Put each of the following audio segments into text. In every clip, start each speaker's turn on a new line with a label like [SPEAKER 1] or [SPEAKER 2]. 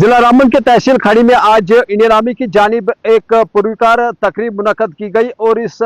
[SPEAKER 1] जिला रामबन के तहसील खड़ी में आज इंडियन आर्मी की जानिब एक पुरस्कार तकरीब मुनक्कद की गई और इस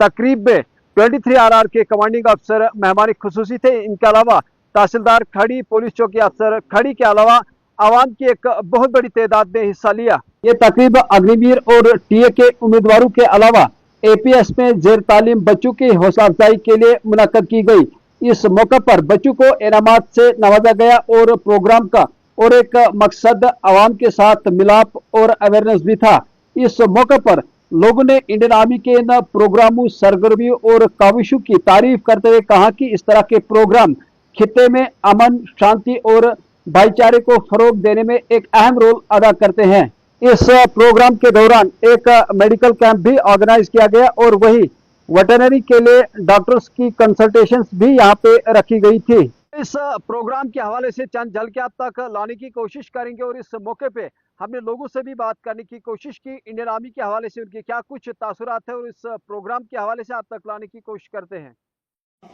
[SPEAKER 1] तकरीब में 23 RR के कमांडिंग अफसर मेहमान खुसूसी थे। इनके अलावा तहसीलदार खड़ी, पुलिस चौकी अफसर खड़ी के अलावा आवाम की एक बहुत बड़ी तादाद ने हिस्सा लिया। ये तकरीब अग्निवीर और टीए के उम्मीदवारों के अलावा APS में जेर तालीम बच्चों की हौसला अफजाई के लिए मुनक्कद की गई। इस मौके पर बच्चों को इनामात से नवाजा गया और प्रोग्राम का और एक मकसद आवाम के साथ मिलाप और अवेयरनेस भी था। इस मौके पर लोगों ने इंडियन आर्मी के इन प्रोग्रामों, सरगर्मियों और काविशों की तारीफ करते हुए कहा कि इस तरह के प्रोग्राम खित्ते में अमन, शांति और भाईचारे को फरोग देने में एक अहम रोल अदा करते हैं। इस प्रोग्राम के दौरान एक मेडिकल कैंप भी ऑर्गेनाइज किया गया और वही वेटरनरी के लिए डॉक्टर्स की कंसल्टेशंस भी यहाँ पे रखी गई थी। इस प्रोग्राम के हवाले से चंद झलकें आप तक लाने की कोशिश करेंगे और इस मौके पे हमने लोगों से भी बात करने की कोशिश की। इंडियन आर्मी के हवाले से उनके क्या कुछ तासुरात है और इस प्रोग्राम के हवाले से आप तक लाने की कोशिश करते हैं।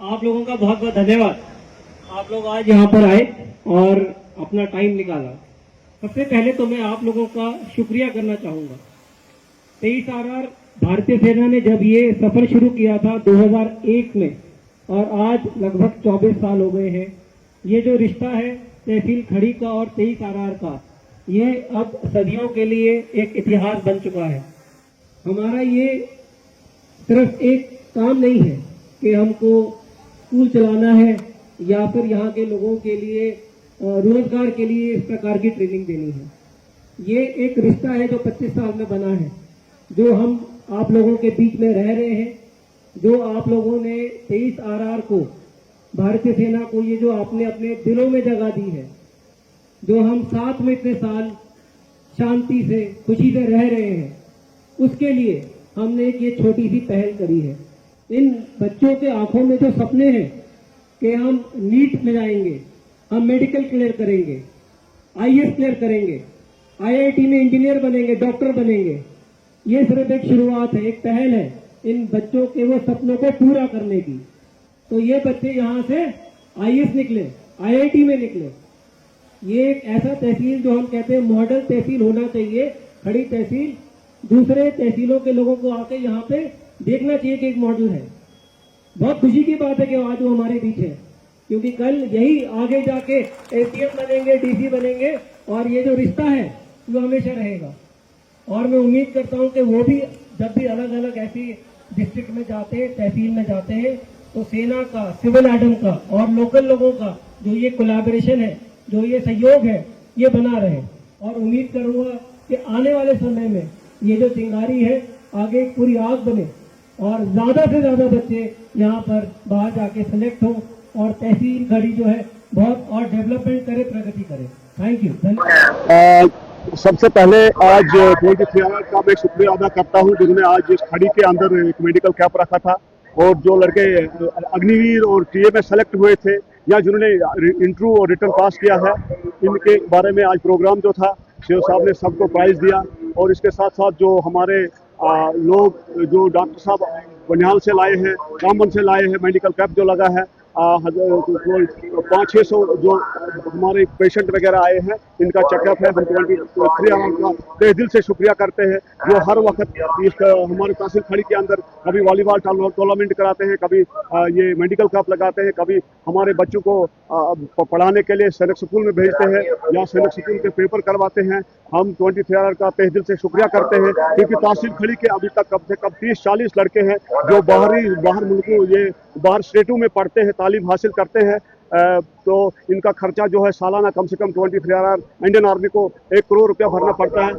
[SPEAKER 2] आप लोगों का बहुत बहुत धन्यवाद। आप लोग आज यहाँ पर आए और अपना टाइम निकाला। सबसे पहले तो मैं आप लोगों का शुक्रिया करना चाहूँगा। 23 RR भारतीय सेना ने जब ये सफर शुरू किया था 2001 में और आज लगभग 24 साल हो गए हैं। ये जो रिश्ता है तहसील खड़ी का और 23 RR का, ये अब सदियों के लिए एक इतिहास बन चुका है। हमारा ये सिर्फ एक काम नहीं है कि हमको स्कूल चलाना है या फिर यहाँ के लोगों के लिए रोजगार के लिए इस प्रकार की ट्रेनिंग देनी है। ये एक रिश्ता है जो 25 साल में बना है, जो हम आप लोगों के बीच में रह रहे हैं, जो आप लोगों ने 23 RR को, भारतीय सेना को, ये जो आपने अपने दिलों में जगह दी है, जो हम साथ में इतने साल शांति से, खुशी से रह रहे हैं, उसके लिए हमने एक ये छोटी सी पहल करी है। इन बच्चों के आंखों में जो सपने हैं कि हम नीट में जाएंगे, हम मेडिकल क्लियर करेंगे, IAS क्लियर करेंगे, IIT में इंजीनियर बनेंगे, डॉक्टर बनेंगे, ये सिर्फ एक शुरुआत है, एक पहल है इन बच्चों के वो सपनों को पूरा करने की। तो ये बच्चे यहाँ से IAS निकले, IIT में निकले। ये एक ऐसा तहसील जो हम कहते हैं मॉडल तहसील होना चाहिए। खड़ी तहसील दूसरे तहसीलों के लोगों को आके यहाँ पे देखना चाहिए कि एक मॉडल है। बहुत खुशी की बात है कि आज वो हमारे बीच है, क्योंकि कल यही आगे जाके ACM बनेंगे, DC बनेंगे और ये जो रिश्ता है वो हमेशा रहेगा। और मैं उम्मीद करता हूँ कि वो भी जब भी अलग अलग ऐसी डिस्ट्रिक्ट में जाते हैं, तहसील में जाते हैं, तो सेना का, सिविल एडम का और लोकल लोगों का जो ये कोलैबोरेशन है, जो ये सहयोग है, ये बना रहे। और उम्मीद करूंगा कि आने वाले समय में ये जो चिंगारी है आगे एक पूरी आग बने और ज्यादा से ज्यादा बच्चे यहाँ पर बाहर जाके सिलेक्ट हो और तहसील खड़ी जो है बहुत और डेवलपमेंट करे, प्रगति करे। थैंक यू, धन्यवाद।
[SPEAKER 3] सबसे पहले आज 23 RR का मैं शुक्रिया अदा करता हूँ जिन्होंने आज इस खड़ी के अंदर एक मेडिकल कैंप रखा था और जो लड़के अग्निवीर और टीए में सेलेक्ट हुए थे या जिन्होंने इंटरव्यू और रिटर्न पास किया है, इनके बारे में आज प्रोग्राम जो था शेर साहब ने सबको प्राइज दिया। और इसके साथ साथ जो हमारे लोग जो डॉक्टर साहब बनिहाल से लाए हैं, रामबन से लाए हैं, मेडिकल कैंप जो लगा है, 500-600 जो हमारे पेशेंट वगैरह आए हैं, इनका चेकअप है। हम 23 RR का तहे दिल से शुक्रिया करते हैं जो हर वक्त इस हमारे तहसील खड़ी के अंदर कभी वॉलीबॉल टूर्नामेंट कराते हैं, कभी ये मेडिकल कैंप लगाते हैं, कभी हमारे बच्चों को पढ़ाने के लिए सैनिक स्कूल में भेजते हैं या सैनिक स्कूल के पेपर करवाते हैं। हम 23 RR का तहे दिल से शुक्रिया करते हैं क्योंकि तहसील खड़ी के अभी तक कम से कम 30-40 लड़के हैं जो बाहर मुल्कों, ये बाहर स्टेटों में पढ़ते हैं, तालीम हासिल करते हैं। तो इनका खर्चा जो है सालाना कम से कम 23 RR इंडियन आर्मी को 1 करोड़ रुपया भरना पड़ता है।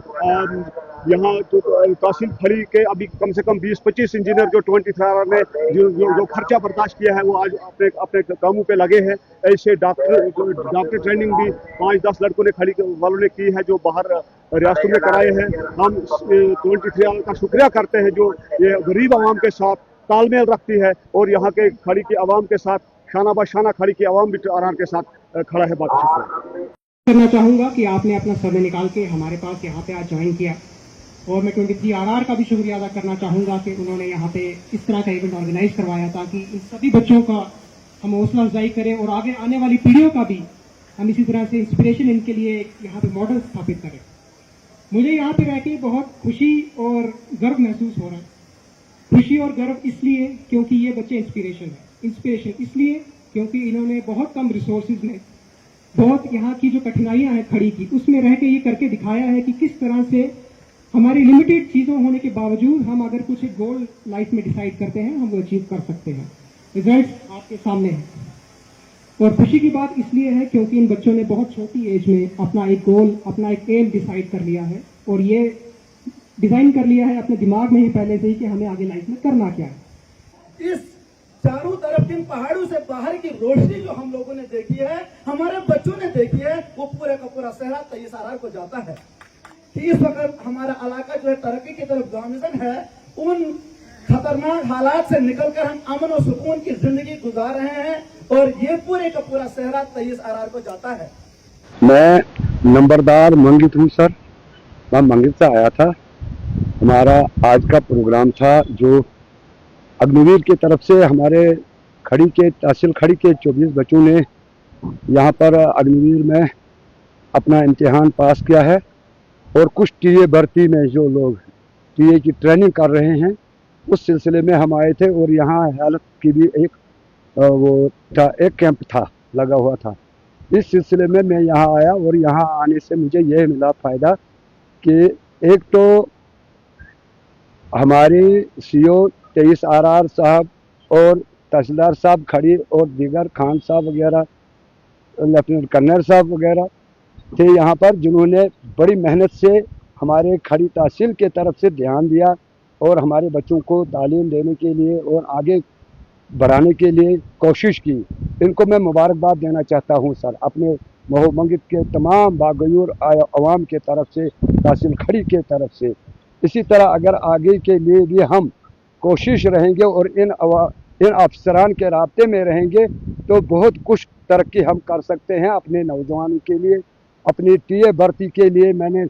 [SPEAKER 3] यहाँ तो तहसील खड़ी के अभी कम से कम 20-25 इंजीनियर जो 23 RR ने जो खर्चा बर्दाश्त किया है वो आज अपने कामों पे लगे हैं। ऐसे डॉक्टर ट्रेनिंग भी 5-10 लड़कों ने खड़ी वालों ने की है जो बाहर रियासतों में कराए हैं। हम 23 RR का शुक्रिया करते हैं जो ये गरीब आवाम के साथ तालमेल रखती है और यहाँ के खड़ी की आवाम के साथ शाना बशाना खड़ी की आवाम भी RR के साथ खड़ा है। बात
[SPEAKER 2] करना चाहूँगा कि आपने अपना समय निकाल के हमारे पास यहाँ पे आज ज्वाइन किया और मैं 23 RR का भी शुक्रिया अदा करना चाहूँगा कि उन्होंने यहाँ पे इस तरह का इवेंट ऑर्गेनाइज करवाया ताकि इन सभी बच्चों का हम हौसला अफजाई करें और आगे आने वाली पीढ़ियों का भी हम इसी तरह से इंस्पिरेशन इनके लिए यहाँ पे मॉडल स्थापित करें। मुझे यहाँ पे रह के बहुत खुशी और गर्व महसूस हो रहा है। खुशी और गर्व इसलिए क्योंकि ये बच्चे इंस्पिरेशन है। इंस्पिरेशन इसलिए क्योंकि इन्होंने बहुत कम रिसोर्सेज में, बहुत यहाँ की जो कठिनाइयाँ हैं खड़ी की, उसमें रह के ये करके दिखाया है कि किस तरह से हमारी लिमिटेड चीज़ों होने के बावजूद हम अगर कुछ एक गोल लाइफ में डिसाइड करते हैं, हम वो अचीव कर सकते हैं। रिजल्ट आपके सामने है। और खुशी की बात इसलिए है क्योंकि इन बच्चों ने बहुत छोटी एज में अपना एक गोल, अपना एक एम डिसाइड कर लिया है, और ये डिजाइन कर लिया है अपने दिमाग में ही पहले से ही कि हमें आगे लाइफ में करना क्या है।
[SPEAKER 4] इस चारों तरफ जिन पहाड़ों से बाहर की रोशनी जो हम लोगों ने देखी है, हमारे बच्चों ने देखी है, वो पूरे का पूरा सहरा तेईस आर को जाता है कि इस वक्त हमारा इलाका जो है तरक्की की तरफ गामजन है। उन खतरनाक हालात से निकलकर हम अमन और सुकून की जिंदगी गुजार रहे हैं, और ये पूरे का पूरा सहरा 23 आर को जाता है।
[SPEAKER 3] मैं नंबरदार मंगित हूँ सर। मैं मंगित से आया था। हमारा आज का प्रोग्राम था जो अग्निवीर की तरफ से हमारे खड़ी के तहसील खड़ी के 24 बच्चों ने यहाँ पर अग्निवीर में अपना इम्तिहान पास किया है, और कुछ टीए भर्ती में जो लोग टीए की ट्रेनिंग कर रहे हैं, उस सिलसिले में हम आए थे। और यहाँ हेल्थ की भी एक वो था, एक कैंप था लगा हुआ था। इस सिलसिले में मैं यहाँ आया, और यहाँ आने से मुझे यह मिला फ़ायदा कि एक तो हमारे सीओ 23 आर साहब और तहसीलदार साहब खड़ी और दीगर खान साहब वगैरह, लेफ्टिनेंट कर्नल साहब वगैरह थे यहाँ पर, जिन्होंने बड़ी मेहनत से हमारे खड़ी तहसील के तरफ से ध्यान दिया और हमारे बच्चों को तालीम देने के लिए और आगे बढ़ाने के लिए कोशिश की। इनको मैं मुबारकबाद देना चाहता हूँ सर, अपने महो मंगित के तमाम बागयूर आवाम के तरफ से, तहसील खड़ी के तरफ से। इसी तरह अगर आगे के लिए भी हम कोशिश रहेंगे और इन अफसरान के राब्ते में रहेंगे, तो बहुत कुछ तरक्की हम कर सकते हैं अपने नौजवानों के लिए, अपनी टीए भर्ती के लिए। मैंने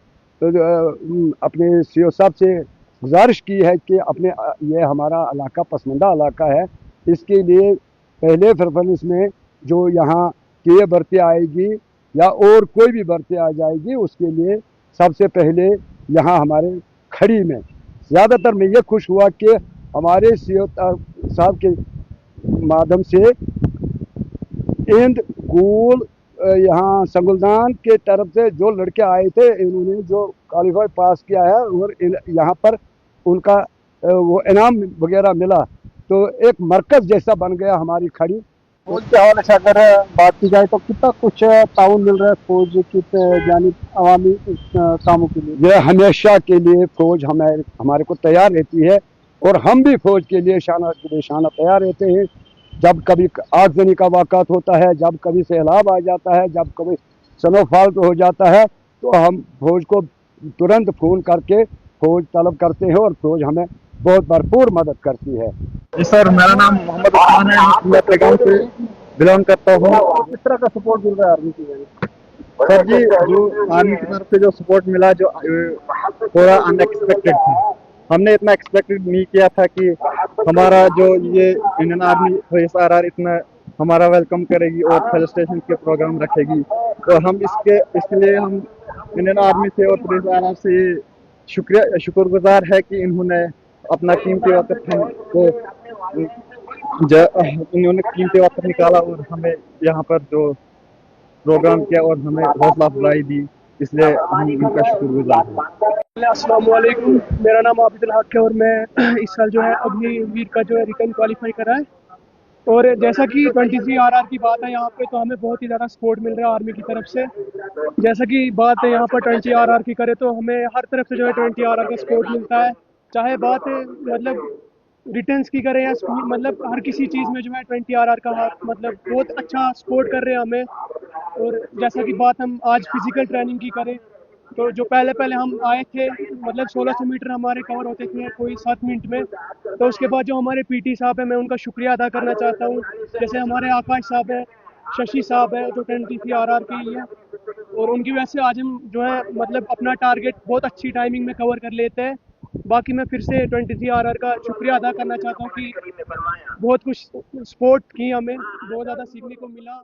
[SPEAKER 3] अपने सीओ साहब से गुजारिश की है कि अपने ये हमारा इलाका पसमानदा इलाका है, इसके लिए पहले प्रेफरेंस में जो यहाँ टीए भर्ती आएगी या और कोई भी भर्ती आ जाएगी, उसके लिए सबसे पहले यहाँ हमारे खड़ी में ज़्यादातर मैं ये खुश हुआ कि हमारे सीओ साहब के माध्यम से इंद गोल यहाँ संगुलदान के तरफ से जो लड़के आए थे, इन्होंने जो क्वालिफाई पास किया है और यहाँ पर उनका वो इनाम वगैरह मिला, तो एक मरकज़ जैसा बन गया हमारी खड़ी। फौज के हवाले से अगर बात की जाए तो कितना कुछ ताउन मिल रहा है फौज की जानिब अवामी कामों के लिए? यह हमेशा के लिए फौज हमारे को तैयार रहती है, और हम भी फौज के लिए शाना बेशाना तैयार रहते हैं। जब कभी आगजनी का वाक़ात होता है, जब कभी सैलाब आ जाता है, जब कभी स्नोफॉल हो जाता है, तो हम फौज को तुरंत फ़ोन करके फौज तलब करते हैं, और फौज हमें बहुत भरपूर मदद करती है।
[SPEAKER 5] जी सर, मेरा नाम मोहम्मद उस्मान है, मैं पेगाम से बिलोंग करता हूँ।
[SPEAKER 3] किस तरह का सपोर्ट मिल रहा है आर्मी की?
[SPEAKER 5] सर जी, जो आर्मी की तरफ से जो सपोर्ट मिला, जो थोड़ा अनएक्सपेक्टेड था। हमने इतना एक्सपेक्टेड नहीं किया था कि हमारा जो ये इंडियन आर्मी ISRR इतना हमारा वेलकम करेगी और फेलिसिटेशन के प्रोग्राम रखेगी। तो हम इसलिए हम इंडियन आर्मी से और ISRR से शुक्रगुजार है कि इन्होंने अपना कीमती वक्त हमको इन्होंने कीमती वक्त निकाला और हमें यहाँ पर जो प्रोग्राम किया और हमें हौसला अफजाई दी, इसलिए हम इनका शुक्रगुजार हैं।
[SPEAKER 6] अस्सलाम वालेकुम, मेरा नाम आबिदुल हक है और मैं इस साल जो है अग्निवीर का जो है रिटर्न क्वालिफाई करा है। और जैसा कि 23 RR की बात है यहाँ पे, तो हमें बहुत ही ज़्यादा सपोर्ट मिल रहा है आर्मी की तरफ से। जैसा कि बात है यहाँ पर 20 RR की करे, तो हमें हर तरफ से जो है 20 RR का सपोर्ट मिलता है। चाहे बात मतलब रिटर्न्स की करें या स्कूल, मतलब हर किसी चीज़ में जो है 20 RR का मतलब बहुत अच्छा सपोर्ट कर रहे हैं हमें। और जैसा कि बात हम आज फिज़िकल ट्रेनिंग की करें, तो जो पहले हम आए थे, मतलब 1600 मीटर हमारे कवर होते थे कोई 7 मिनट में। तो उसके बाद जो हमारे PT साहब हैं, मैं उनका शुक्रिया अदा करना चाहता हूँ। जैसे हमारे आकाश साहब हैं, शशि साहब हैं, जो 23 RR के ही हैं, और उनकी वजह से आज हम जो है मतलब अपना टारगेट बहुत अच्छी टाइमिंग में कवर कर लेते हैं। बाकी मैं फिर से 23 RR का शुक्रिया अदा करना चाहता हूँ कि बहुत कुछ सपोर्ट की, हमें बहुत ज़्यादा सीखने को मिला।